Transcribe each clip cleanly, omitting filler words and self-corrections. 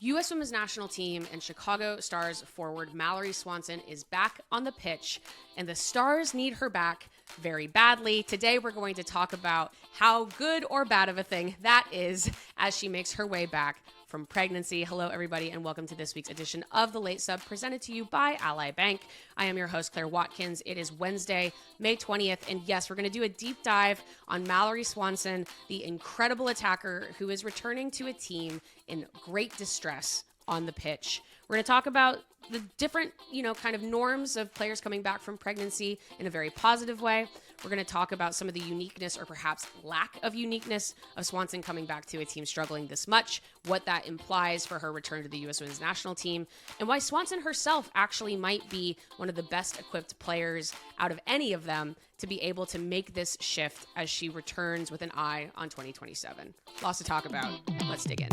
U.S. Women's National Team and Chicago Stars forward Mallory Swanson is back on the pitch, and the Stars need her back very badly. Today, we're going to talk about how good or bad of a thing that is as she makes her way back from pregnancy. Hello, everybody, and welcome to this week's edition of The Late Sub, presented to you by Ally Bank. I am your host, Claire Watkins. It is Wednesday, May 20th, and yes, we're going to do a deep dive on Mallory Swanson, the incredible attacker who is returning to a team in great distress on the pitch. We're going to talk about the different, kind of norms of players coming back from pregnancy in a very positive way. We're going to talk about some of the uniqueness or perhaps lack of uniqueness of Swanson coming back to a team struggling this much, what that implies for her return to the U.S. Women's National Team, and why Swanson herself actually might be one of the best equipped players out of any of them to be able to make this shift as she returns with an eye on 2027. Lots to talk about. Let's dig in.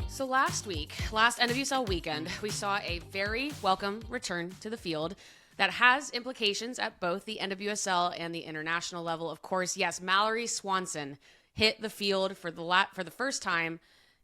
So last NWSL weekend, we saw a very welcome return to the field that has implications at both the NWSL and the international level. Of course, yes, Mallory Swanson hit the field for the first time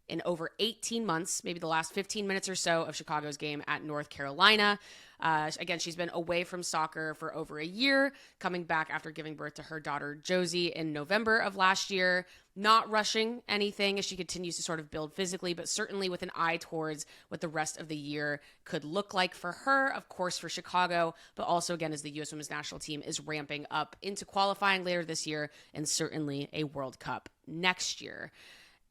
in over 18 months, maybe the last 15 minutes or so of Chicago's game at North Carolina. Again, she's been away from soccer for over a year, coming back after giving birth to her daughter Josie in November of last year, not rushing anything as she continues to sort of build physically, but certainly with an eye towards what the rest of the year could look like for her, of course, for Chicago, but also, again, as the U.S. Women's National Team is ramping up into qualifying later this year and certainly a World Cup next year.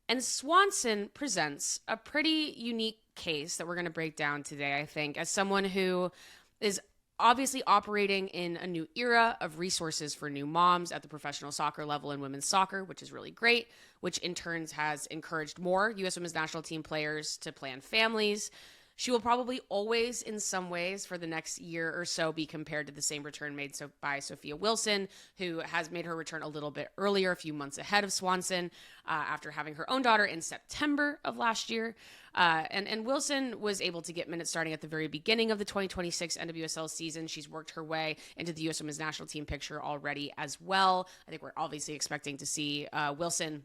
And Swanson presents a pretty unique case that we're going to break down today, I think, as someone who is obviously operating in a new era of resources for new moms at the professional soccer level in women's soccer, which is really great, which in turn has encouraged more U.S. Women's National Team players to plan families. She will probably always, in some ways, for the next year or so, be compared to the same return made by Sophia Wilson, who has made her return a little bit earlier, a few months ahead of Swanson, after having her own daughter in September of last year. And Wilson was able to get minutes starting at the very beginning of the 2026 NWSL season. She's worked her way into the U.S. Women's National Team picture already as well. I think we're obviously expecting to see Wilson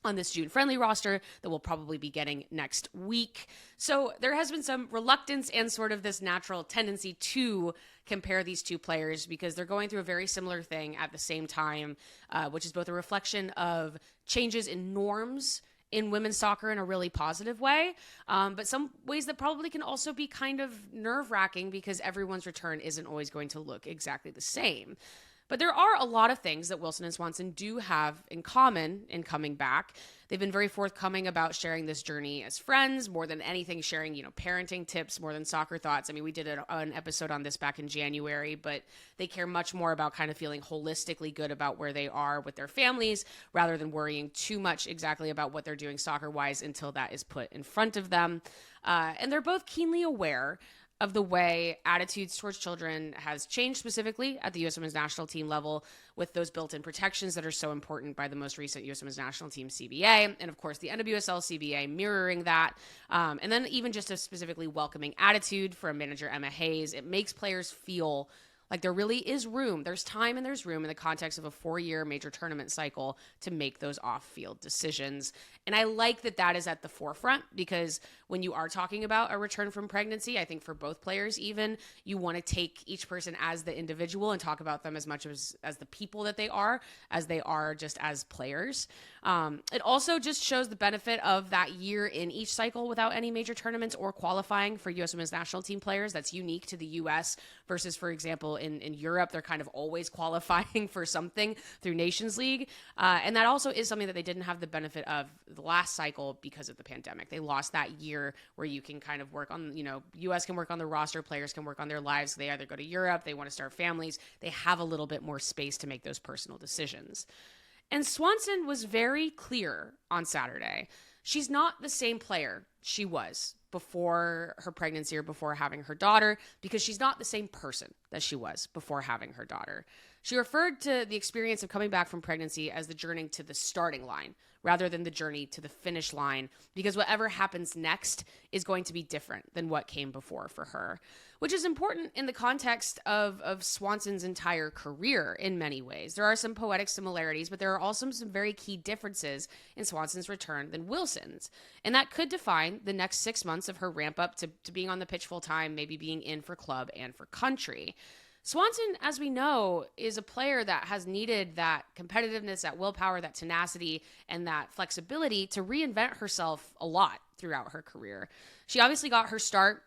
on this June friendly roster that we'll probably be getting next week. So there has been some reluctance and sort of this natural tendency to compare these two players because they're going through a very similar thing at the same time, which is both a reflection of changes in norms in women's soccer in a really positive way, but some ways that probably can also be kind of nerve-wracking because everyone's return isn't always going to look exactly the same. But there are a lot of things that Wilson and Swanson do have in common in coming back. They've been very forthcoming about sharing this journey as friends, more than anything sharing, parenting tips more than soccer thoughts. I mean, we did an episode on this back in January, but they care much more about kind of feeling holistically good about where they are with their families rather than worrying too much exactly about what they're doing soccer-wise until that is put in front of them. And they're both keenly aware of the way attitudes towards children has changed specifically at the U.S. Women's National Team level with those built-in protections that are so important by the most recent U.S. Women's National Team CBA, and of course the NWSL CBA mirroring that. And then even just a specifically welcoming attitude from manager Emma Hayes. It makes players feel like there really is room. There's time and there's room in the context of a 4-year major tournament cycle to make those off-field decisions. And I like that that is at the forefront because when you are talking about a return from pregnancy, I think for both players even, you want to take each person as the individual and talk about them as much as the people that they are just as players. It also just shows the benefit of that year in each cycle without any major tournaments or qualifying for U.S. Women's National Team players. That's unique to the U.S. versus, for example, in Europe, they're kind of always qualifying for something through Nations League. And that also is something that they didn't have the benefit of the last cycle because of the pandemic. They lost that year where you can kind of work on, U.S. can work on the roster, players can work on their lives. They either go to Europe, they want to start families. They have a little bit more space to make those personal decisions. And Swanson was very clear on Saturday. She's not the same player she was before her pregnancy or before having her daughter because she's not the same person that she was before having her daughter. She referred to the experience of coming back from pregnancy as the journey to the starting line rather than the journey to the finish line, because whatever happens next is going to be different than what came before for her, which is important in the context of Swanson's entire career in many ways. There are some poetic similarities, but there are also some very key differences in Swanson's return than Wilson's. And that could define the next 6 months of her ramp up to being on the pitch full time, maybe being in for club and for country. Swanson, as we know, is a player that has needed that competitiveness, that willpower, that tenacity, and that flexibility to reinvent herself a lot throughout her career. She obviously got her start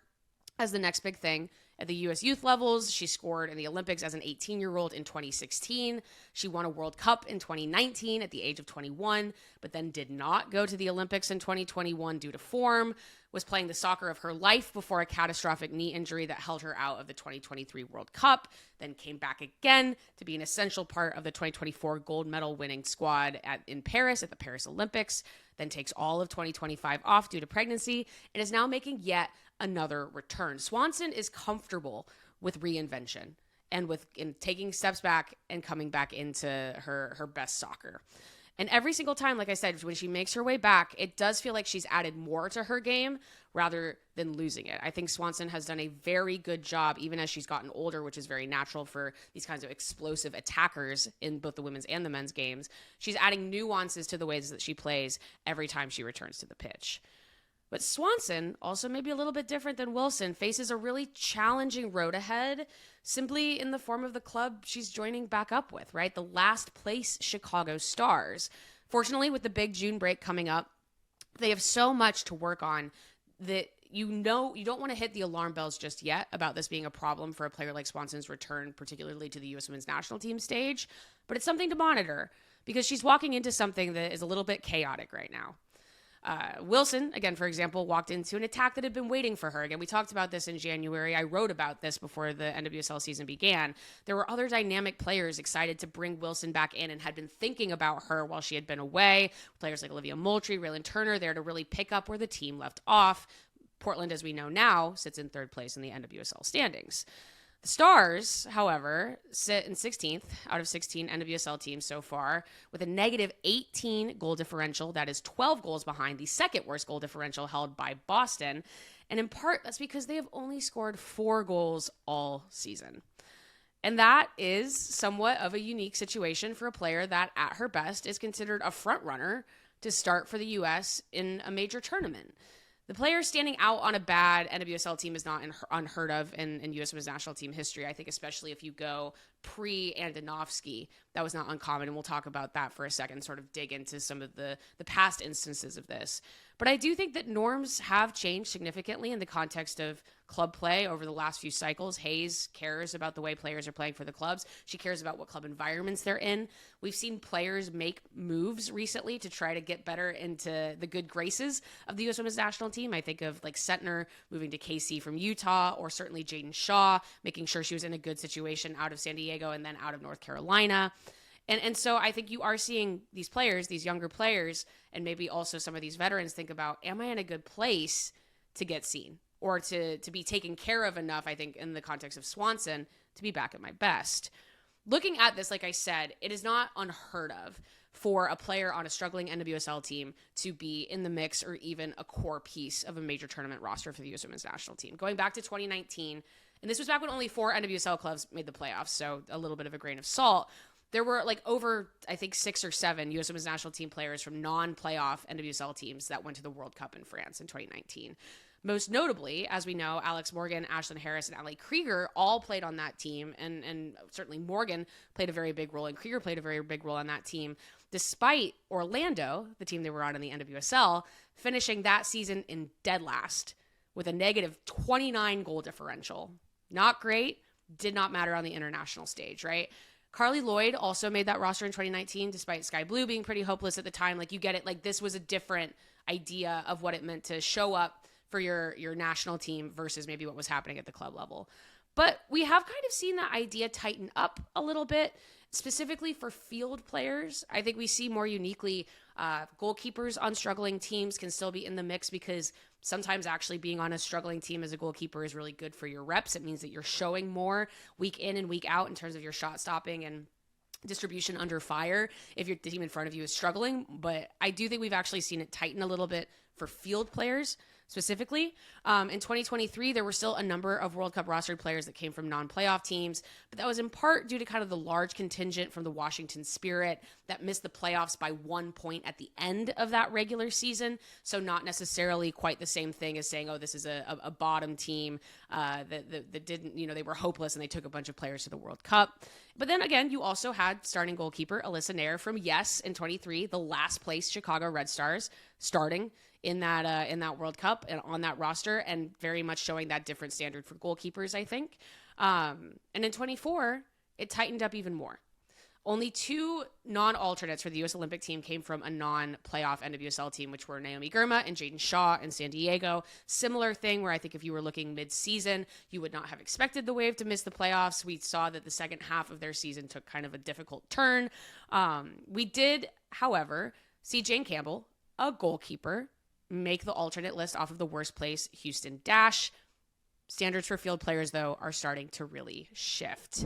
as the next big thing at the U.S. youth levels. She scored in the Olympics as an 18-year-old in 2016. She won a World Cup in 2019 at the age of 21, but then did not go to the Olympics in 2021 due to form, was playing the soccer of her life before a catastrophic knee injury that held her out of the 2023 World Cup, then came back again to be an essential part of the 2024 gold medal winning squad in Paris at the Paris Olympics, then takes all of 2025 off due to pregnancy, and is now making yet another return. Swanson is comfortable with reinvention and in taking steps back and coming back into her best soccer. And every single time, like I said, when she makes her way back, it does feel like she's added more to her game rather than losing it. I think Swanson has done a very good job, even as she's gotten older, which is very natural for these kinds of explosive attackers in both the women's and the men's games. She's adding nuances to the ways that she plays every time she returns to the pitch. But Swanson, also maybe a little bit different than Wilson, faces a really challenging road ahead, simply in the form of the club she's joining back up with, right? The last place Chicago Stars. Fortunately, with the big June break coming up, they have so much to work on that you don't want to hit the alarm bells just yet about this being a problem for a player like Swanson's return, particularly to the U.S. Women's National Team stage. But it's something to monitor because she's walking into something that is a little bit chaotic right now. Wilson, again, for example, walked into an attack that had been waiting for her. Again, we talked about this in January. I wrote about this before the NWSL season began. There were other dynamic players excited to bring Wilson back in and had been thinking about her while she had been away. Players like Olivia Moultrie, Raylan Turner, there to really pick up where the team left off. Portland, as we know now, sits in third place in the NWSL standings. The Stars, however, sit in 16th out of 16 NWSL teams so far with a negative 18 goal differential. That is 12 goals behind the second worst goal differential held by Boston. And in part, that's because they have only scored 4 goals all season. And that is somewhat of a unique situation for a player that, at her best, is considered a front runner to start for the U.S. in a major tournament. The player standing out on a bad NWSL team is not unheard of in U.S. Women's National Team history. I think especially if you go pre-Andonovski, that was not uncommon, and we'll talk about that for a second, sort of dig into some of the past instances of this. But I do think that norms have changed significantly in the context of club play over the last few cycles. Hayes cares about the way players are playing for the clubs. She cares about what club environments they're in. We've seen players make moves recently to try to get better into the good graces of the U.S. Women's National Team. I think of like Sentner moving to KC from Utah, or certainly Jaden Shaw making sure she was in a good situation out of San Diego and then out of North Carolina. And so I think you are seeing these players, these younger players, and maybe also some of these veterans think about, am I in a good place to get seen or to be taken care of enough, I think, in the context of Swanson, to be back at my best. Looking at this, like I said, it is not unheard of for a player on a struggling NWSL team to be in the mix or even a core piece of a major tournament roster for the U.S. Women's National Team. Going back to 2019, and this was back when only 4 NWSL clubs made the playoffs, so a little bit of a grain of salt. There were like over, I think, 6 or 7 U.S. Women's National Team players from non-playoff NWSL teams that went to the World Cup in France in 2019. Most notably, as we know, Alex Morgan, Ashlyn Harris, and Allie Krieger all played on that team, and certainly Morgan played a very big role, and Krieger played a very big role on that team, despite Orlando, the team they were on in the NWSL, finishing that season in dead last with a negative 29 goal differential. Not great, did not matter on the international stage, right? Carly Lloyd also made that roster in 2019, despite Sky Blue being pretty hopeless at the time. Like, you get it. Like, this was a different idea of what it meant to show up for your national team versus maybe what was happening at the club level. But we have kind of seen that idea tighten up a little bit. Specifically for field players, I think we see more uniquely goalkeepers on struggling teams can still be in the mix, because sometimes actually being on a struggling team as a goalkeeper is really good for your reps. It means that you're showing more week in and week out in terms of your shot stopping and distribution under fire if the team in front of you is struggling. But I do think we've actually seen it tighten a little bit for field players specifically. In 2023, there were still a number of World Cup rostered players that came from non-playoff teams, but that was in part due to kind of the large contingent from the Washington Spirit that missed the playoffs by 1 point at the end of that regular season. So not necessarily quite the same thing as saying, oh, this is a bottom team that didn't, they were hopeless and they took a bunch of players to the World Cup. But then again, you also had starting goalkeeper Alyssa Nair from, yes, in 23, the last place Chicago Red Stars, starting in that World Cup and on that roster, and very much showing that different standard for goalkeepers, I think. And in 24, it tightened up even more. Only 2 non-alternates for the U.S. Olympic team came from a non-playoff NWSL team, which were Naomi Girma and Jaden Shaw in San Diego. Similar thing where I think if you were looking mid-season, you would not have expected the Wave to miss the playoffs. We saw that the second half of their season took kind of a difficult turn. We did, however, see Jane Campbell, a goalkeeper, make the alternate list off of the worst place Houston Dash. Standards for field players, though, are starting to really shift.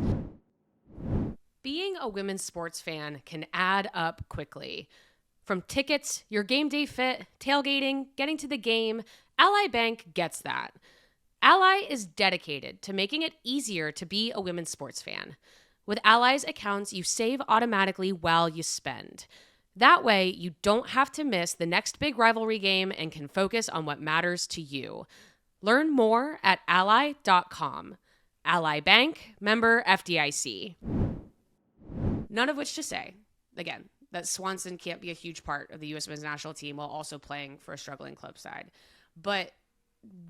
Being a women's sports fan can add up quickly. From tickets, your game day fit, tailgating, getting to the game, Ally Bank gets that. Ally is dedicated to making it easier to be a women's sports fan. With Ally's accounts, you save automatically while you spend. That way, you don't have to miss the next big rivalry game and can focus on what matters to you. Learn more at ally.com. Ally Bank, member FDIC. None of which to say, again, that Swanson can't be a huge part of the U.S. women's national team while also playing for a struggling club side. But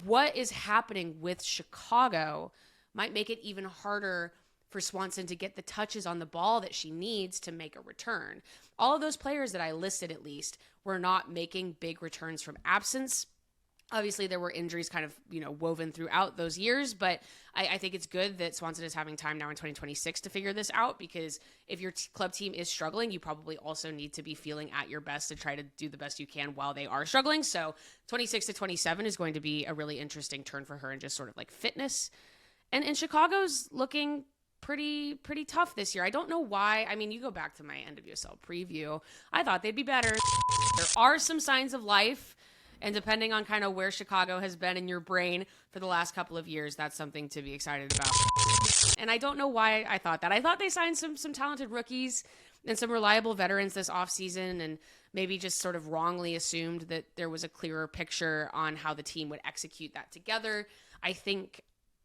what is happening with Chicago might make it even harder for Swanson to get the touches on the ball that she needs to make a return. All of those players that I listed, at least, were not making big returns from absence. Obviously, there were injuries kind of, woven throughout those years, but I think it's good that Swanson is having time now in 2026 to figure this out, because if your club team is struggling, you probably also need to be feeling at your best to try to do the best you can while they are struggling. So 26 to 27 is going to be a really interesting turn for her in just sort of like fitness. And Chicago's looking pretty tough this year. I don't know why. I mean, you go back to my NWSL preview, I thought they'd be better. There are some signs of life, and depending on kind of where Chicago has been in your brain for the last couple of years, that's something to be excited about. And I don't know why I thought that. I thought they signed some talented rookies and some reliable veterans this offseason, and maybe just sort of wrongly assumed that there was a clearer picture on how the team would execute that together. I think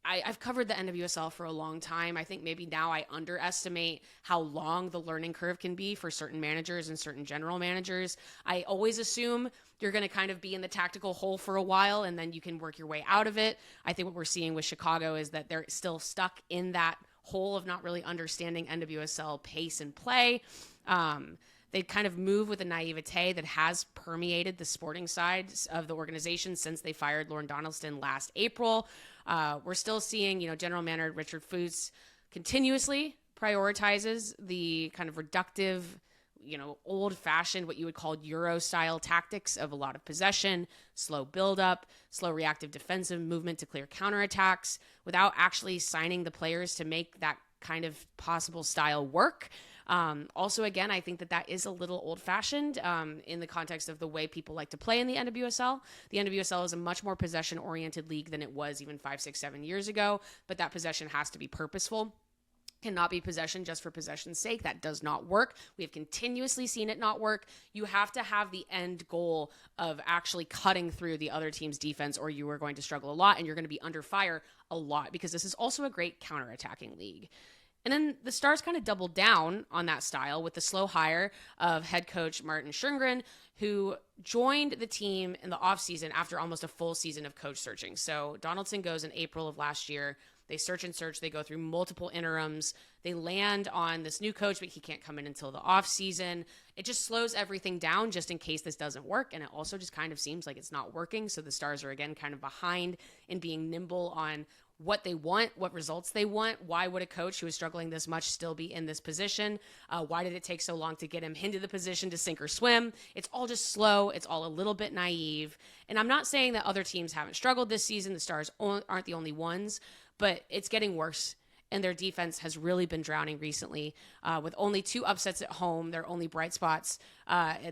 I've covered the NWSL for a long time. I think maybe now I underestimate how long the learning curve can be for certain managers and certain general managers. I always assume you're going to kind of be in the tactical hole for a while and then you can work your way out of it. I think what we're seeing with Chicago is that they're still stuck in that hole of not really understanding NWSL pace and play. They kind of move with a naivete that has permeated the sporting side of the organization since they fired Lauren Donaldson last April. We're still seeing, General Manager Richard Fuchs continuously prioritizes the kind of reductive, old-fashioned, what you would call Euro-style tactics of a lot of possession, slow build-up, slow reactive defensive movement to clear counterattacks, without actually signing the players to make that kind of possible style work. Also, again, I think that is a little old-fashioned in the context of the way people like to play in the NWSL. The NWSL is a much more possession-oriented league than it was even 5, 6, 7 years ago, but that possession has to be purposeful. Cannot be possession just for possession's sake. That does not work. We have continuously seen it not work. You have to have the end goal of actually cutting through the other team's defense, or you are going to struggle a lot and you're going to be under fire a lot, because this is also a great counterattacking league. And then the Stars kind of doubled down on that style with the slow hire of head coach Martin Schungren, who joined the team in the offseason after almost a full season of coach searching. So Donaldson goes in April of last year. They search and search. They go through multiple interims. They land on this new coach, but he can't come in until the offseason. It just slows everything down just in case this doesn't work. And it also just kind of seems like it's not working. So the Stars are, again, kind of behind in being nimble on what they want, what results they want. Why would a coach who is struggling this much still be in this position? Why did it take so long to get him into the position to sink or swim? It's all just slow. It's all a little bit naive. And I'm not saying that other teams haven't struggled this season. The Stars aren't the only ones, but it's getting worse. And their defense has really been drowning recently, with only 2 upsets at home. Their only bright spots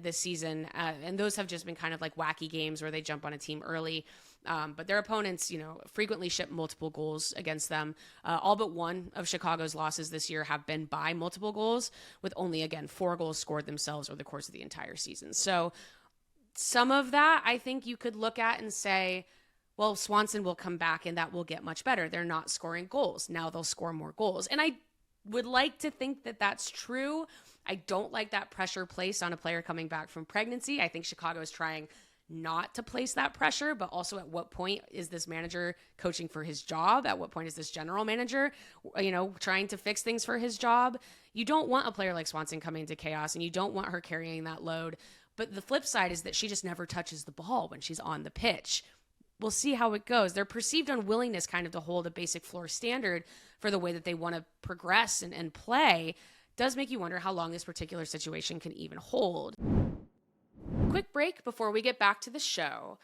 this season. And those have just been kind of like wacky games where they jump on a team early. But their opponents, frequently ship multiple goals against them. All but one of Chicago's losses this year have been by multiple goals, with only, again, 4 goals scored themselves over the course of the entire season. So some of that I think you could look at and say, well, Swanson will come back and that will get much better. They're not scoring goals. Now they'll score more goals. And I would like to think that that's true. I don't like that pressure placed on a player coming back from pregnancy. I think Chicago is trying not to place that pressure, but also at what point is this manager coaching for his job? At what point is this general manager, trying to fix things for his job? You don't want a player like Swanson coming into chaos, and you don't want her carrying that load. But the flip side is that she just never touches the ball when she's on the pitch. We'll see how it goes. Their perceived unwillingness kind of to hold a basic floor standard for the way that they want to progress and play does make you wonder how long this particular situation can even hold. Quick break before we get back to the show.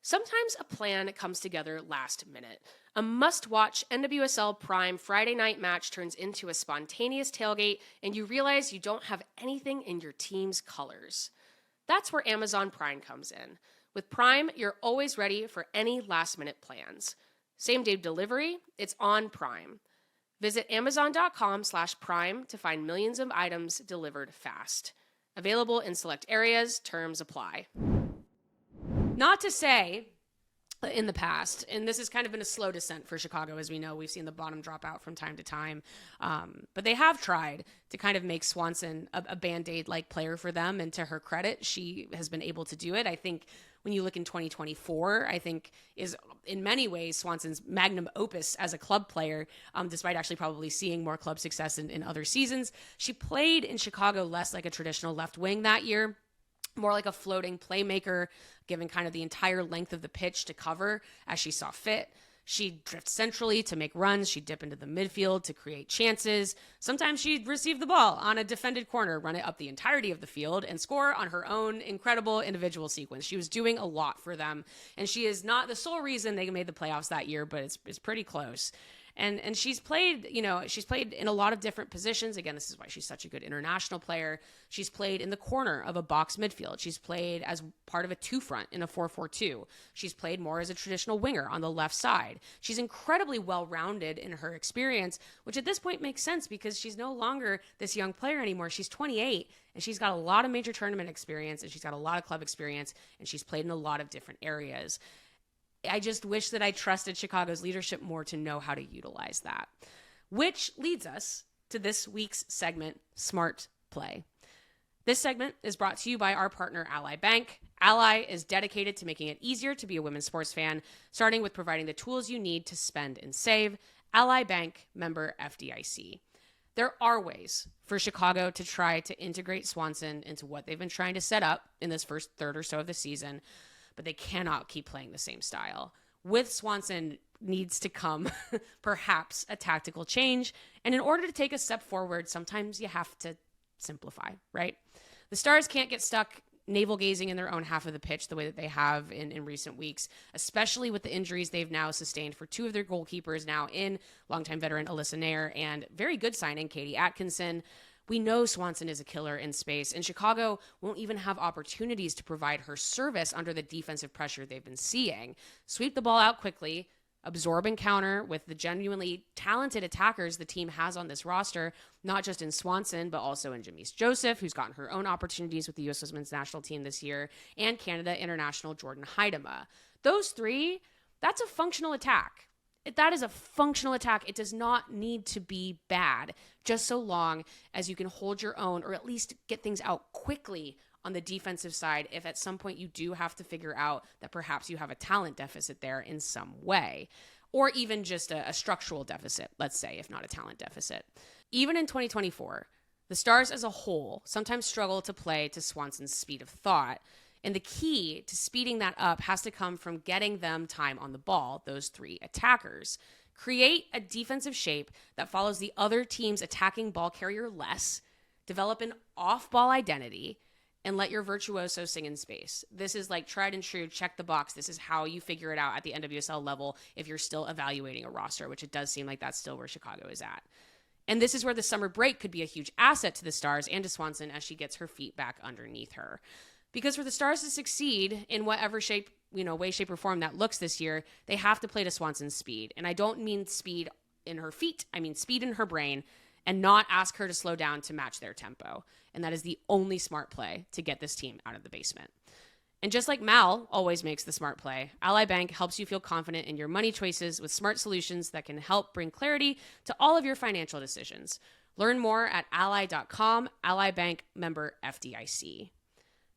Sometimes a plan comes together last minute. A must-watch NWSL Prime Friday night match turns into a spontaneous tailgate, and you realize you don't have anything in your team's colors. That's where Amazon Prime comes in. With Prime, you're always ready for any last-minute plans. Same-day delivery, it's on Prime. Visit Amazon.com/Prime to find millions of items delivered fast. Available in select areas, terms apply. Not to say in the past, and this has kind of been a slow descent for Chicago, as we know, we've seen the bottom drop out from time to time, but they have tried to kind of make Swanson a Band-Aid-like player for them, and to her credit, she has been able to do it. I think when you look in 2024, I think is in many ways Swanson's magnum opus as a club player, despite actually probably seeing more club success in other seasons. She played in Chicago less like a traditional left wing that year, more like a floating playmaker, given kind of the entire length of the pitch to cover as she saw fit. She'd drift centrally to make runs. She'd dip into the midfield to create chances. Sometimes she'd receive the ball on a defended corner, run it up the entirety of the field, and score on her own incredible individual sequence. She was doing a lot for them, and she is not the sole reason they made the playoffs that year, but it's pretty close. And she's played in a lot of different positions. Again, this is why she's such a good international player. She's played in the corner of a box midfield. She's played as part of a 2-front in a 4-4-2. She's played more as a traditional winger on the left side. She's incredibly well-rounded in her experience, which at this point makes sense because she's no longer this young player anymore. She's 28, and she's got a lot of major tournament experience, and she's got a lot of club experience, and she's played in a lot of different areas. I just wish that I trusted Chicago's leadership more to know how to utilize that. Which leads us to this week's segment, Smart Play. This segment is brought to you by our partner, Ally Bank. Ally is dedicated to making it easier to be a women's sports fan, starting with providing the tools you need to spend and save. Ally Bank, member FDIC. There are ways for Chicago to try to integrate Swanson into what they've been trying to set up in this first third or so of the season, but they cannot keep playing the same style. With Swanson needs to come perhaps a tactical change. And in order to take a step forward, sometimes you have to simplify, right? The Stars can't get stuck navel-gazing in their own half of the pitch the way that they have in recent weeks, especially with the injuries they've now sustained for 2 of their goalkeepers now in longtime veteran Alyssa Nair and very good signing Katie Atkinson. We know Swanson is a killer in space, and Chicago won't even have opportunities to provide her service under the defensive pressure they've been seeing. Sweep the ball out quickly, absorb and counter with the genuinely talented attackers the team has on this roster, not just in Swanson, but also in Jamise Joseph, who's gotten her own opportunities with the U.S. Women's National Team this year, and Canada International Jordan Heidema. Those 3, that's a functional attack. That is a functional attack. It does not need to be bad, just so long as you can hold your own or at least get things out quickly on the defensive side if at some point you do have to figure out that perhaps you have a talent deficit there in some way, or even just a structural deficit, let's say, if not a talent deficit. Even in 2024, the Stars as a whole sometimes struggle to play to Swanson's speed of thought. And the key to speeding that up has to come from getting them time on the ball, those 3 attackers. Create a defensive shape that follows the other team's attacking ball carrier less, develop an off-ball identity, and let your virtuoso sing in space. This is like tried and true, check the box. This is how you figure it out at the NWSL level if you're still evaluating a roster, which it does seem like that's still where Chicago is at. And this is where the summer break could be a huge asset to the Stars and to Swanson as she gets her feet back underneath her. Because for the Stars to succeed in whatever shape, way, shape, or form that looks this year, they have to play to Swanson's speed. And I don't mean speed in her feet, I mean speed in her brain, and not ask her to slow down to match their tempo. And that is the only smart play to get this team out of the basement. And just like Mal always makes the smart play, Ally Bank helps you feel confident in your money choices with smart solutions that can help bring clarity to all of your financial decisions. Learn more at ally.com, Ally Bank, member FDIC.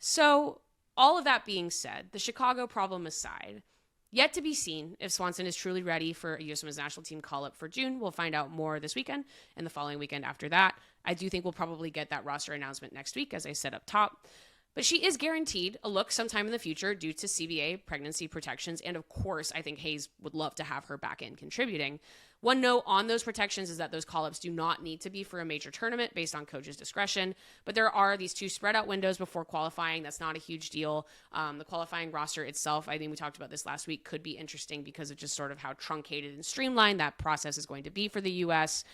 So, all of that being said, the Chicago problem aside, yet to be seen if Swanson is truly ready for a U.S. Women's National Team call-up for June. We'll find out more this weekend and the following weekend after that. I do think we'll probably get that roster announcement next week, as I said up top. But she is guaranteed a look sometime in the future due to CBA pregnancy protections. And of course, I think Hayes would love to have her back in contributing. One note on those protections is that those call-ups do not need to be for a major tournament based on coach's discretion. But there are these 2 spread out windows before qualifying. That's not a huge deal. The qualifying roster itself, I think we talked about this last week, could be interesting because of just sort of how truncated and streamlined that process is going to be for the U.S.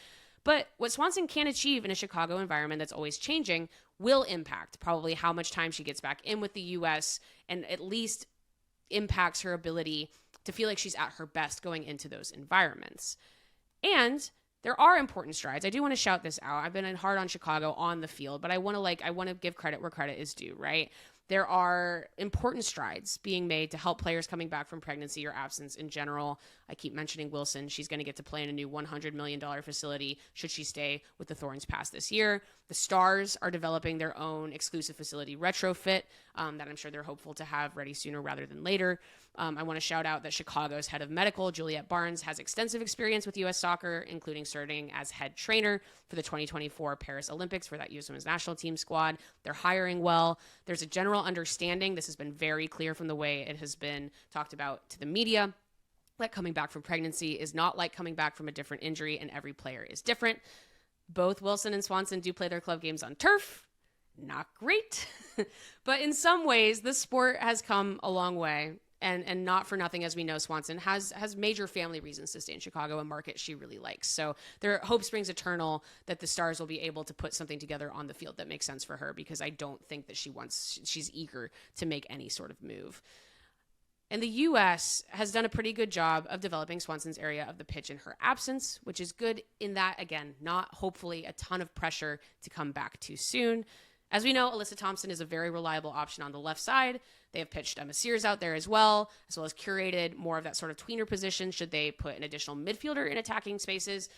But what Swanson can achieve in a Chicago environment that's always changing will impact probably how much time she gets back in with the U.S. and at least impacts her ability to feel like she's at her best going into those environments. And there are important strides. I do want to shout this out. I've been hard on Chicago on the field, but I want to give credit where credit is due, right? There are important strides being made to help players coming back from pregnancy or absence in general. I keep mentioning Wilson. She's going to get to play in a new $100 million facility should she stay with the Thorns past this year. The Stars are developing their own exclusive facility retrofit that I'm sure they're hopeful to have ready sooner rather than later. I want to shout out that Chicago's head of medical, Juliette Barnes, has extensive experience with U.S. soccer, including serving as head trainer for the 2024 Paris Olympics for that U.S. Women's National Team squad. They're hiring well. There's a general understanding, this has been very clear from the way it has been talked about to the media, that coming back from pregnancy is not like coming back from a different injury, and every player is different. Both Wilson and Swanson do play their club games on turf. Not great. But in some ways, the sport has come a long way. And not for nothing, as we know, Swanson has major family reasons to stay in Chicago, a market she really likes. So their hope springs eternal that the Stars will be able to put something together on the field that makes sense for her, because I don't think that she's eager to make any sort of move. And the U.S. has done a pretty good job of developing Swanson's area of the pitch in her absence, which is good in that, again, not hopefully a ton of pressure to come back too soon. As we know, Alyssa Thompson is a very reliable option on the left side. They have pitched Emma Sears out there as well as curated more of that sort of tweener position should they put an additional midfielder in attacking spaces.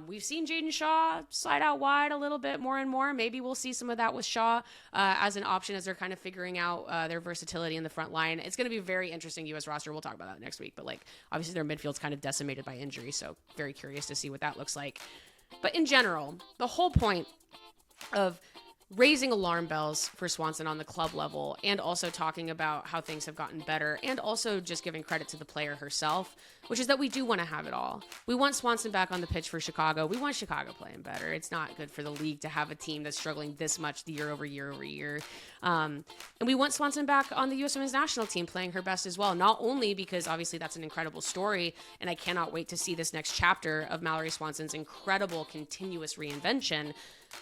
We've seen Jaden Shaw slide out wide a little bit more and more. Maybe we'll see some of that with Shaw as an option as they're kind of figuring out their versatility in the front line. It's going to be a very interesting U.S. roster. We'll talk about that next week. But obviously their midfield's kind of decimated by injury, so very curious to see what that looks like. But in general, the whole point of raising alarm bells for Swanson on the club level, and also talking about how things have gotten better, and also just giving credit to the player herself, which is that we do want to have it all. We want Swanson back on the pitch for Chicago. We want Chicago playing better. It's not good for the league to have a team that's struggling this much year over year over year. And we want Swanson back on the U.S. Women's National Team playing her best as well, not only because obviously that's an incredible story, and I cannot wait to see this next chapter of Mallory Swanson's incredible continuous reinvention,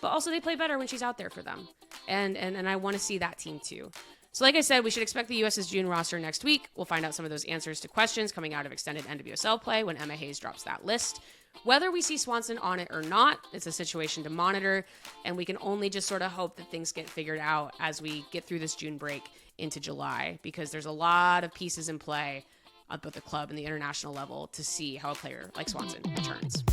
but also they play better when she's out there for them. And I want to see that team too. So like I said, we should expect the U.S.'s June roster next week. We'll find out some of those answers to questions coming out of extended NWSL play when Emma Hayes drops that list. Whether we see Swanson on it or not, it's a situation to monitor, and we can only just sort of hope that things get figured out as we get through this June break into July, because there's a lot of pieces in play at both the club and the international level to see how a player like Swanson returns.